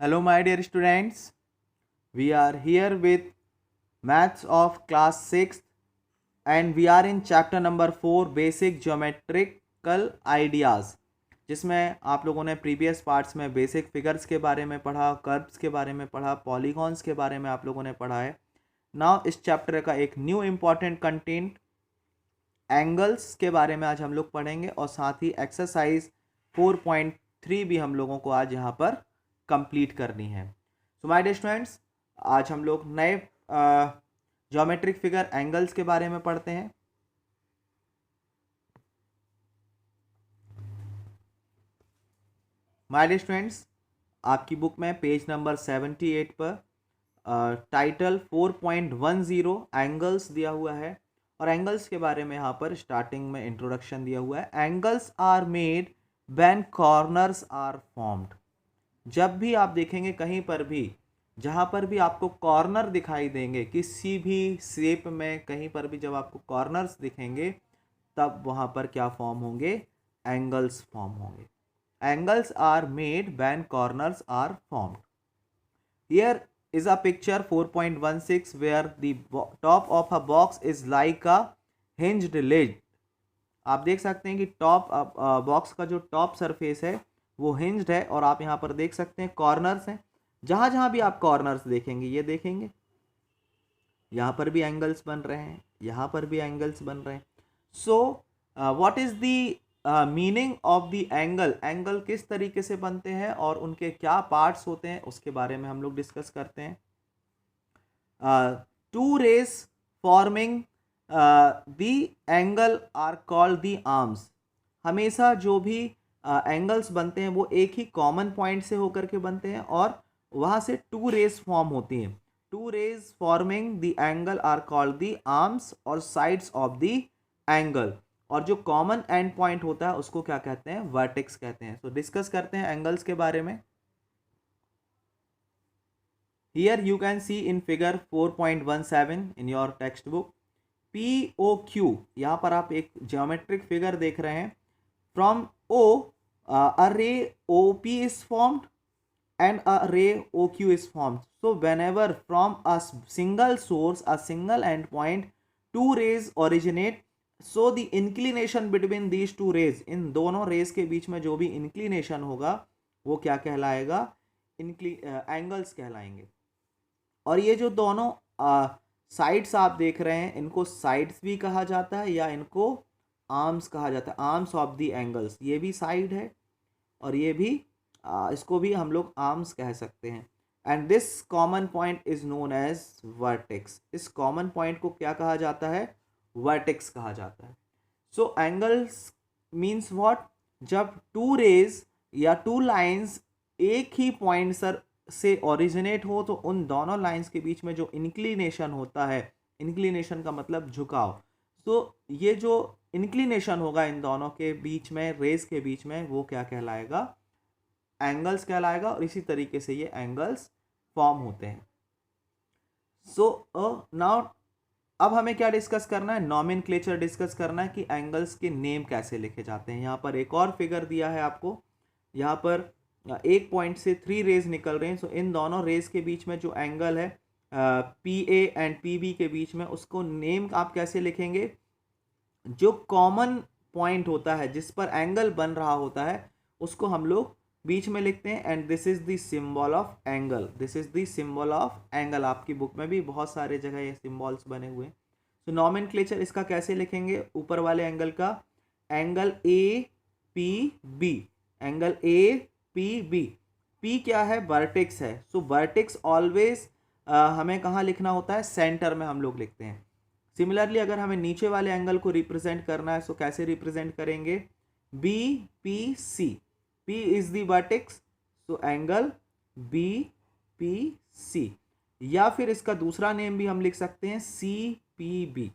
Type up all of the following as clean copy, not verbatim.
Hello, my dear students. We are here with Maths of class 6th and we are in chapter number 4 Basic Geometrical Ideas, जिसमें आप लोगों ने previous parts में basic figures के बारे में पढ़ा, कर्व्स के बारे में पढ़ा, पॉलीगॉन्स के बारे में आप लोगों ने पढ़ा है। नाउ इस चैप्टर का एक न्यू इम्पॉर्टेंट कंटेंट एंगल्स के बारे में आज हम लोग पढ़ेंगे और साथ ही एक्सरसाइज 4.3 भी हम लोगों को आज यहाँ पर कंप्लीट करनी है। सो माय डियर स्टूडेंट्स, आज हम लोग नए ज्योमेट्रिक फिगर एंगल्स के बारे में पढ़ते हैं। माय डियर स्टूडेंट्स, आपकी बुक में पेज नंबर 78 पर टाइटल 4.10 एंगल्स दिया हुआ है और एंगल्स के बारे में यहाँ पर स्टार्टिंग में इंट्रोडक्शन दिया हुआ है। Angles are made when corners are formed. जब भी आप देखेंगे कहीं पर भी, जहाँ पर भी आपको कॉर्नर दिखाई देंगे किसी भी शेप में, कहीं पर भी जब आपको कॉर्नर्स दिखेंगे तब वहाँ पर क्या फॉर्म होंगे? एंगल्स फॉर्म होंगे। Angles are made when corners are formed. Here is a picture 4.16 where the top of a box is like a hinged lid। आप देख सकते हैं कि टॉप बॉक्स का जो टॉप सरफेस है वो हिंज्ड है और आप यहाँ पर देख सकते हैं कॉर्नर्स हैं। जहाँ जहाँ भी आप कॉर्नर्स देखेंगे, ये देखेंगे यहाँ पर भी एंगल्स बन रहे हैं, यहाँ पर भी एंगल्स बन रहे हैं। So what is the meaning of the angle? Angle किस तरीके से बनते हैं और उनके क्या पार्ट्स होते हैं, उसके बारे में हम लोग डिस्कस करते हैं। Two rays forming the angle are called the arms. हमेशा जो भी एंगल्स बनते हैं वो एक ही कॉमन पॉइंट से होकर के बनते हैं और वहाँ से टू रेज फॉर्म होती हैं। Two rays forming the angle are called the arms और साइड्स ऑफ द एंगल। और जो कॉमन एंड पॉइंट होता है उसको क्या कहते हैं? वर्टेक्स कहते हैं। तो डिस्कस करते हैं एंगल्स के बारे में। Here you can see in figure 4.17 in your textbook POQ। यहाँ पर आप एक geometric figure देख रहे हैं। From O a ray OP is formed and a ray OQ is formed। So whenever from a single source, a single end point, two rays originate, so the inclination between these two rays, इन दोनों rays के बीच में जो भी inclination होगा वो क्या कहलाएगा? Angles कहलाएंगे। और ये जो दोनों साइड्स आप देख रहे हैं इनको साइड्स भी कहा जाता है या इनको आर्म्स कहा जाता है। आर्म्स ऑफ द एंगल्स, ये भी साइड है और ये भी इसको भी हम लोग आर्म्स कह सकते हैं। And this common point is known as vertex. इस कॉमन पॉइंट को क्या कहा जाता है? वर्टेक्स कहा जाता है। So angles means what? जब टू रेज या टू लाइंस एक ही पॉइंट से ओरिजिनेट हो तो उन दोनों लाइंस के बीच में जो इंक्लिनेशन होता है, इंक्लिनेशन का मतलब झुकाव, तो ये जो इंक्लिनेशन होगा इन दोनों के बीच में, रेस के बीच में, वो क्या कहलाएगा? एंगल्स कहलाएगा। और इसी तरीके से ये एंगल्स फॉर्म होते हैं। सो नाउ अब हमें क्या डिस्कस करना है? नॉमेनक्लेचर डिस्कस करना है कि एंगल्स के नेम कैसे लिखे जाते हैं। यहाँ पर एक और फिगर दिया है आपको। यहाँ पर एक पॉइंट से 3 रेज निकल रहे हैं। सो इन दोनों रेज के बीच में जो एंगल है PA एंड PB के बीच में, उसको नेम आप कैसे लिखेंगे? जो कॉमन पॉइंट होता है जिस पर एंगल बन रहा होता है उसको हम लोग बीच में लिखते हैं। And this is the symbol of angle. This is the symbol of angle. आपकी बुक में भी बहुत सारे जगह ये सिंबल्स बने हुए हैं। तो नॉमेनक्लेचर इसका कैसे लिखेंगे? ऊपर वाले एंगल का angle APB, angle APB। P क्या है? वर्टेक्स है। सो वर्टेक्स ऑलवेज हमें कहाँ लिखना होता है? सेंटर में हम लोग लिखते हैं। सिमिलरली अगर हमें नीचे वाले एंगल को रिप्रेजेंट करना है तो कैसे रिप्रेजेंट करेंगे? BPC। P is the vertex, so angle BPC। या फिर इसका दूसरा नेम भी हम लिख सकते हैं CPB।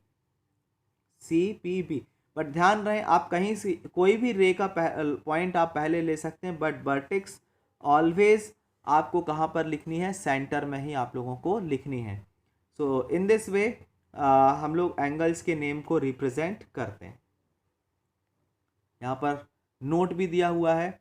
CPB। बट ध्यान रहे आप कहीं से कोई भी रे का पॉइंट आप पहले ले सकते हैं, बट वर्टेक्स ऑलवेज आपको कहाँ पर लिखनी है? सेंटर में ही आप लोगों को लिखनी है। सो इन दिस वे हम लोग एंगल्स के नेम को रिप्रेजेंट करते हैं। यहाँ पर नोट भी दिया हुआ है।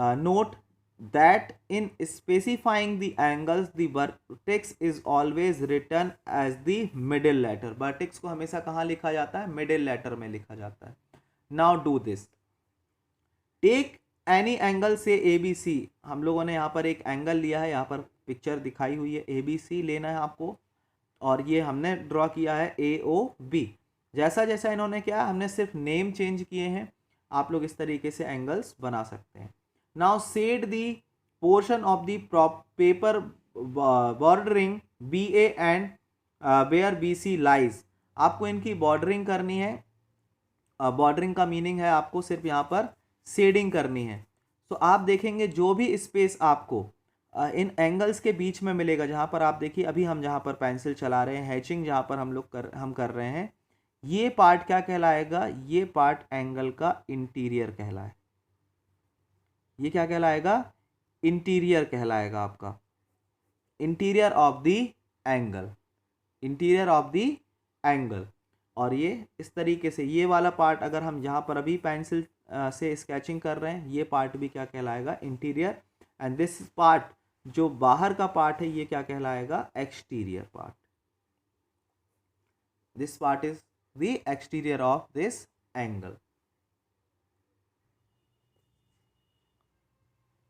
Note that in specifying the angles the vertex is always written as the middle letter. vertex को हमेशा कहाँ लिखा जाता है? मिडिल लेटर में लिखा जाता है. now do this, take any angle से ABC. हम लोगों ने यहाँ पर एक एंगल लिया है, यहाँ पर पिक्चर दिखाई हुई है, ABC लेना है आपको, और ये हमने ड्रॉ किया है AOB. जैसा जैसा इन्होंने किया हमने सिर्फ नेम चेंज किए हैं. आप लोग इस तरीके से एंगल्स बना सकते हैं. Now shade the portion of the paper bordering BA and where BC lies. आपको इनकी बॉर्डरिंग करनी है. बॉर्डरिंग का मीनिंग है आपको सिर्फ यहाँ पर शेडिंग करनी है. तो आप देखेंगे जो भी स्पेस आपको इन एंगल्स के बीच में मिलेगा, जहाँ पर आप देखिए अभी हम जहाँ पर पेंसिल चला रहे हैं, हैचिंग जहाँ पर हम कर रहे हैं, ये पार्ट क्या कहलाएगा? ये पार्ट एंगल का इंटीरियर कहलाए. ये क्या कहलाएगा? इंटीरियर कहलाएगा आपका. Interior of the angle, interior of the angle. और ये इस तरीके से ये वाला पार्ट अगर हम यहाँ पर अभी पेंसिल से स्केचिंग कर रहे हैं, ये पार्ट भी क्या कहलाएगा? इंटीरियर. एंड दिस पार्ट जो बाहर का पार्ट है ये क्या कहलाएगा? Exterior part. This part is the exterior of this angle.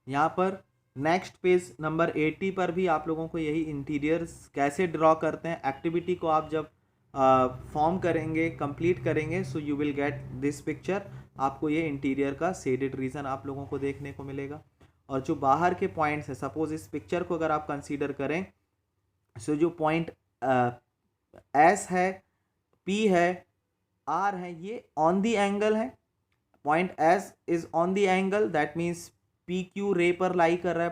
यहाँ पर नेक्स्ट पेज नंबर 80 पर भी आप लोगों को यही इंटीरियर्स कैसे ड्रॉ करते हैं, एक्टिविटी को आप जब फॉर्म करेंगे, कंप्लीट करेंगे, so you will get this picture. आपको ये इंटीरियर का शेडेड रीजन आप लोगों को देखने को मिलेगा. और जो बाहर के पॉइंट्स है, सपोज इस पिक्चर को अगर आप कंसीडर करें, सो जो पॉइंट S है, P है, R है, ये ऑन दी एंगल है. Point S is on the angle, that means PQ रे पर लाई कर रहा है.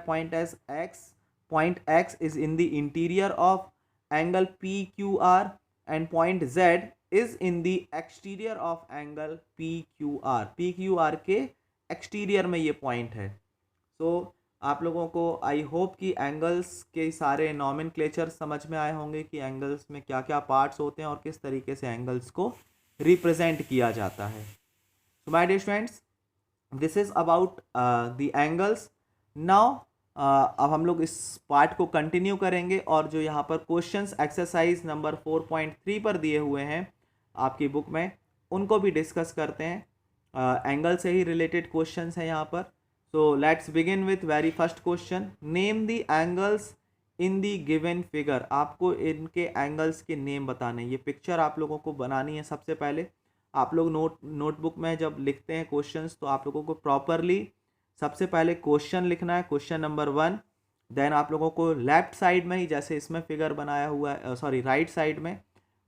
Point X is in the interior of angle PQR and point Z is in the exterior of angle PQR. PQR के exterior में ये point है. तो आप लोगों को आई होप कि एंगल्स के सारे नॉमेनक्लेचर समझ में आए होंगे कि एंगल्स में क्या क्या पार्ट्स होते हैं और किस तरीके से एंगल्स को रिप्रेजेंट किया जाता है. So my dear students, this is about the angles. Now अब हम लोग इस पार्ट को कंटिन्यू करेंगे और जो यहाँ पर क्वेश्चंस एक्सरसाइज नंबर 4.3 पर दिए हुए हैं आपकी बुक में, उनको भी डिस्कस करते हैं. एंगल से ही रिलेटेड क्वेश्चंस हैं यहाँ पर. So let's begin with very first question. Name the angles in the given figure. आपको इनके एंगल्स के नेम बताने. ये पिक्चर आप लोगों को बनानी है. सबसे पहले आप लोग नोटबुक में जब लिखते हैं क्वेश्चंस, तो आप लोगों को प्रॉपरली सबसे पहले क्वेश्चन लिखना है, क्वेश्चन नंबर 1. देन आप लोगों को लेफ्ट साइड में ही, जैसे इसमें फिगर बनाया हुआ है, सॉरी राइट साइड में,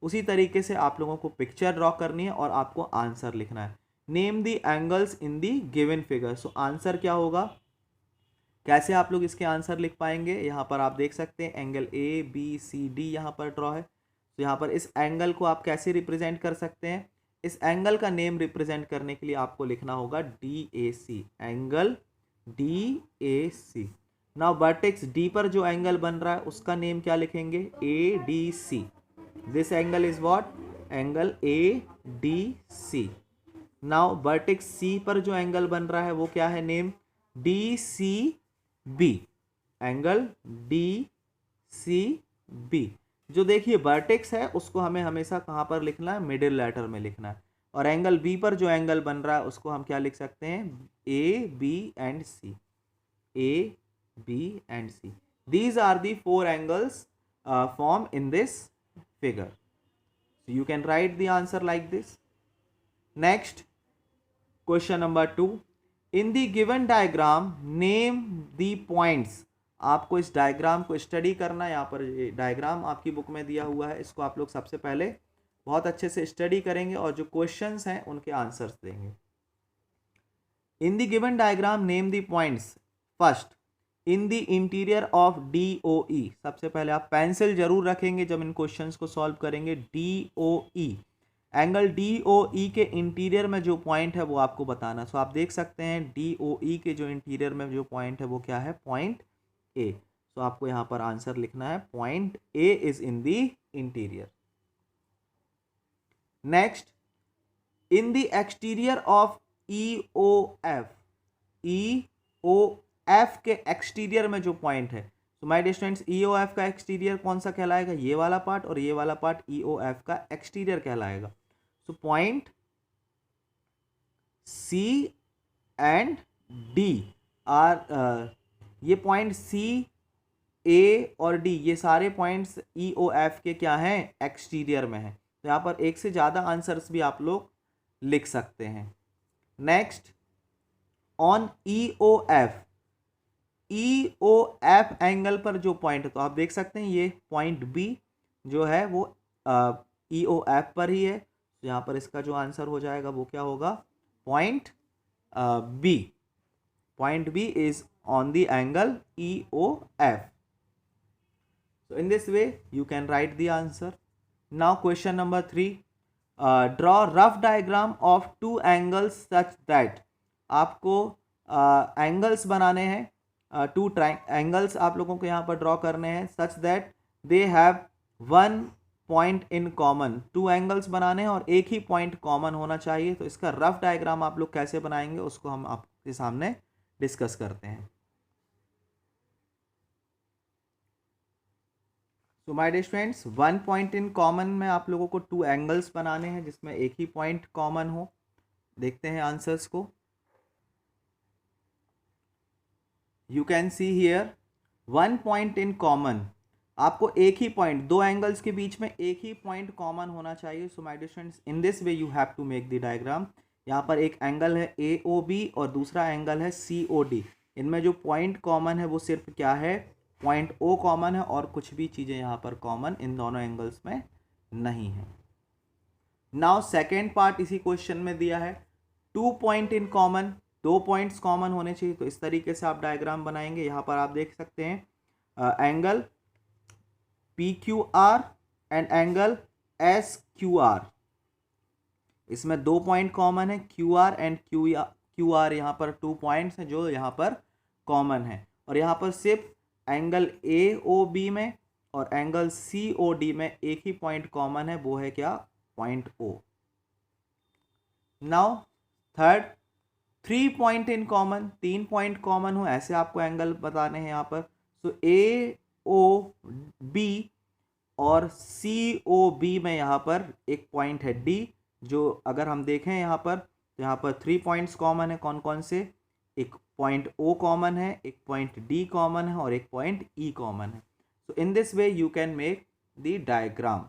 उसी तरीके से आप लोगों को पिक्चर ड्रॉ करनी है और आपको आंसर लिखना है. Name the angles in the given figure. So answer क्या होगा? कैसे आप लोग इसके आंसर लिख पाएंगे? यहाँ पर आप देख सकते हैं एंगल ABCD यहाँ पर ड्रॉ है. तो यहाँ पर इस एंगल को आप कैसे रिप्रेजेंट कर सकते हैं? इस एंगल का नेम रिप्रेजेंट करने के लिए आपको लिखना होगा DAC. Angle DAC. Now vertex D पर जो एंगल बन रहा है उसका नेम क्या लिखेंगे? ADC. This angle is what? Angle ADC. Now vertex C पर जो एंगल बन रहा है वो क्या है नेम? DCB. Angle DCB. जो देखिए वर्टेक्स है उसको हमें हमेशा कहाँ पर लिखना है? मिडिल लेटर में लिखना है. और एंगल B पर जो एंगल बन रहा है उसको हम क्या लिख सकते हैं? AB and C. AB and C. These are the 4 angles formed in this figure. So you can write the answer like this. Next, question number 2. In the given diagram, name the points. आपको इस diagram को study करना है. यहाँ पर diagram आपकी book में दिया हुआ है, इसको आप लोग सबसे पहले बहुत अच्छे से स्टडी करेंगे और जो क्वेश्चंस हैं उनके आंसर्स देंगे. In the given diagram name the points. First, in the interior of DOE. सबसे पहले आप पेंसिल जरूर रखेंगे जब इन क्वेश्चंस को सॉल्व करेंगे. DOE. एंगल DOE के इंटीरियर में जो पॉइंट है वो आपको बताना. सो आप देख सकते हैं DOE के जो इंटीरियर में जो पॉइंट है वो क्या है? Point A. सो आपको यहाँ पर आंसर लिखना है point A is in the interior. Next, in the exterior of EOF. EOF F के एक्सटीरियर में जो पॉइंट है, तो my dear students E O F का एक्सटीरियर कौन सा कहलाएगा, ये वाला पार्ट, और ये वाला पार्ट ई ओ एफ का एक्सटीरियर कहलाएगा। So point C and D are, ये पॉइंट सी, ए और डी, ये सारे पॉइंट्स ई ओ एफ के क्या हैं, एक्सटीरियर में हैं। तो यहाँ पर एक से ज़्यादा आंसर्स भी आप लोग लिख सकते हैं। Next, on E O F, E O F angle पर जो पॉइंट है, तो आप देख सकते हैं ये पॉइंट बी जो है वो ई ओ एफ पर ही है। तो यहाँ पर इसका जो आंसर हो जाएगा वो क्या होगा, point B. Point B is on the angle E O F. So in this way you can write the answer. Now question number 3, draw rough diagram of two angles such that, आपको angles बनाने हैं, two angles आप लोगों को यहाँ पर draw करने हैं, such that they have one point in common. Two angles बनाने हैं और एक ही पॉइंट कॉमन होना चाहिए। तो इसका रफ डायग्राम आप लोग कैसे बनाएंगे उसको हम आपके सामने डिस्कस करते हैं। तो my dear students, one point in common में आप लोगों को टू एंगल्स बनाने हैं जिसमें एक ही पॉइंट कॉमन हो। देखते हैं आंसर्स को। You can see here one point in common, आपको एक ही पॉइंट, दो एंगल्स के बीच में एक ही पॉइंट कॉमन होना चाहिए। So my dear students, in this way you have to make the diagram. यहाँ पर एक एंगल है ए ओ बी और दूसरा एंगल है सी ओ डी। इनमें जो पॉइंट कॉमन है वो सिर्फ क्या है, पॉइंट ओ कॉमन है, और कुछ भी चीज़ें यहाँ पर कॉमन इन दोनों एंगल्स में नहीं है। नाउ सेकेंड पार्ट इसी क्वेश्चन में दिया है, टू पॉइंट इन कॉमन, दो पॉइंट्स कॉमन होने चाहिए। तो इस तरीके से आप डायग्राम बनाएंगे। यहाँ पर आप देख सकते हैं angle P Q R and angle S Q R. इसमें दो पॉइंट कॉमन है, Q R and Q R. यहाँ पर टू पॉइंट्स हैं जो यहाँ पर कॉमन है, और यहाँ पर सिर्फ एंगल ए ओ बी में और एंगल सी ओ डी में एक ही पॉइंट कॉमन है, वो है क्या, point O. Now third, three point in common, तीन पॉइंट कॉमन हो ऐसे आपको एंगल बताने हैं यहाँ पर। सो ए ओ बी और सी ओ बी में यहाँ पर एक पॉइंट है डी, जो अगर हम देखें यहाँ पर, तो यहाँ पर थ्री पॉइंट्स कॉमन है। कौन कौन से, एक पॉइंट ओ कॉमन है, एक पॉइंट डी कॉमन है और एक पॉइंट ई कॉमन है। So in this way you can make the diagram.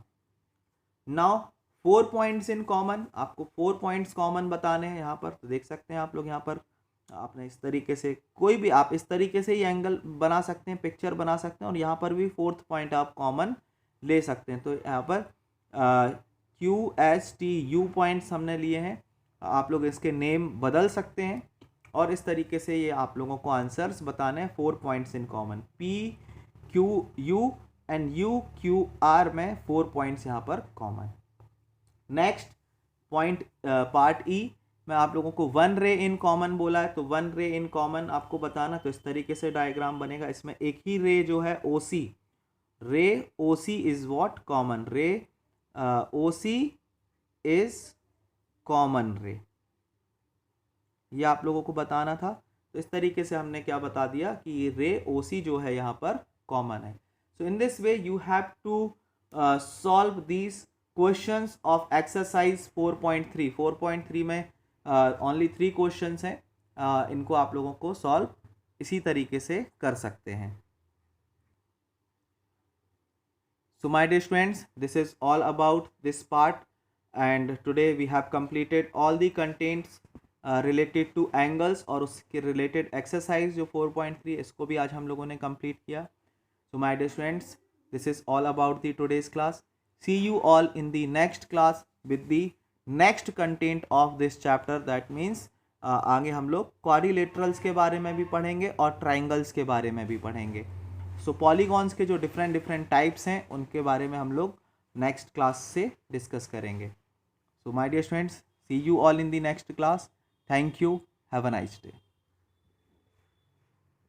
Now four points in common, आपको फोर पॉइंट्स कॉमन बताने हैं यहाँ पर। तो देख सकते हैं आप लोग, यहाँ पर आपने इस तरीके से कोई भी, आप इस तरीके से ही एंगल बना सकते हैं, पिक्चर बना सकते हैं, और यहाँ पर भी फोर्थ पॉइंट आप कॉमन ले सकते हैं। तो यहाँ पर Q S T U points हमने लिए हैं, आप लोग इसके नेम बदल सकते हैं, और इस तरीके से ये आप लोगों को आंसर्स बताने हैं। Four points in common, P Q U and you Q R में फोर पॉइंट्स यहाँ पर कॉमन। नेक्स्ट पॉइंट पार्ट ई में आप लोगों को वन रे इन कॉमन बोला है, तो वन रे इन कॉमन आपको बताना। तो इस तरीके से डायग्राम बनेगा। इसमें एक ही रे जो है ओ सी, रे ओ सी इज व्हाट, कॉमन रे, ओ सी इज कॉमन रे, ये आप लोगों को बताना था। तो इस तरीके से हमने क्या बता दिया कि रे ओ सी जो है यहाँ पर कॉमन है। So in this way you have to solve these questions of exercise 4.3। 4.3 में ओनली 3 क्वेश्चंस हैं, इनको आप लोगों को सॉल्व इसी तरीके से कर सकते हैं। So my dear students, this is all about this part, and today we have completed all the contents related to angles, और उसके related exercise जो 4.3 इसको भी आज हम लोगों ने complete किया। So my dear students, this is all about the today's class. See you all in the next class with the next content of this chapter. That means आगे हम लोग quadrilaterals के बारे में भी पढ़ेंगे और triangles के बारे में भी पढ़ेंगे। सो पॉलीगॉन्स के जो डिफरेंट टाइप्स हैं उनके बारे में हम लोग नेक्स्ट क्लास से डिस्कस करेंगे। So my dear students, see you all in the next class. Thank you, have a nice day.